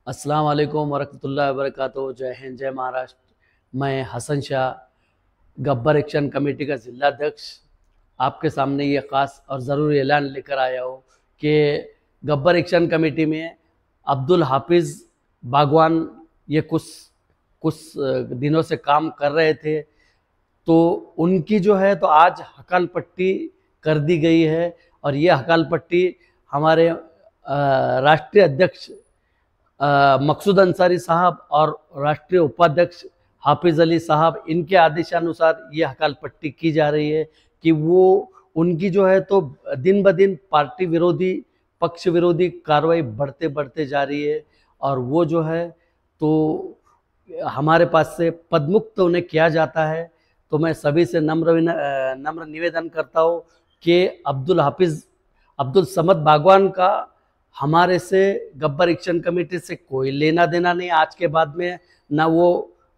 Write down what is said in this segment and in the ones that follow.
अस्सलाम वालेकुम वरहमतुल्लाहि वबरकातुहू। जय हिंद, जय महाराष्ट्र। मैं हसन शाह, गब्बर एक्शन कमेटी का जिलाध्यक्ष, आपके सामने ये ख़ास और ज़रूरी ऐलान लेकर आया हूँ कि गब्बर एक्शन कमेटी में अब्दुल हाफिज़ बागवान ये कुछ कुछ दिनों से काम कर रहे थे, तो उनकी जो है तो आज हकाल पट्टी कर दी गई है। और ये हकाल पट्टी हमारे राष्ट्रीय अध्यक्ष मकसूद अंसारी साहब और राष्ट्रीय उपाध्यक्ष हाफिज़ अली साहब, इनके आदेशानुसार ये हकाल पट्टी की जा रही है कि वो उनकी जो है तो दिन ब दिन पार्टी विरोधी, पक्ष विरोधी कार्रवाई बढ़ते बढ़ते जा रही है। और वो जो है तो हमारे पास से पदमुक्त उन्हें किया जाता है। तो मैं सभी से नम्र निवेदन करता हूँ कि अब्दुल समद बागवान का हमारे से, गब्बर एक्शन कमेटी से कोई लेना देना नहीं। आज के बाद में ना वो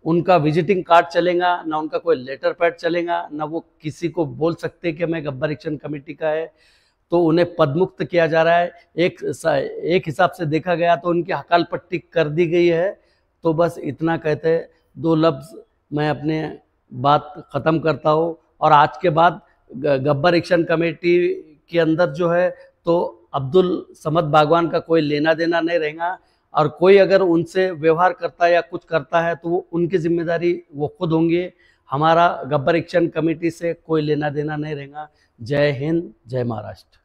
उनका विजिटिंग कार्ड चलेगा, ना उनका कोई लेटर पैड चलेगा, ना वो किसी को बोल सकते कि मैं गब्बर एक्शन कमेटी का है। तो उन्हें पदमुक्त किया जा रहा है। एक हिसाब से देखा गया तो उनकी हकाल पट्टी कर दी गई है। तो बस इतना कहते दो लफ्ज़ मैं अपने बात ख़त्म करता हूँ। और आज के बाद गब्बर एक्शन कमेटी के अंदर जो है तो अब्दुल समद बागवान का कोई लेना देना नहीं रहेगा। और कोई अगर उनसे व्यवहार करता है या कुछ करता है तो वो उनकी जिम्मेदारी वो खुद होंगे। हमारा गब्बर एक्शन कमेटी से कोई लेना देना नहीं रहेगा। जय हिंद, जय महाराष्ट्र।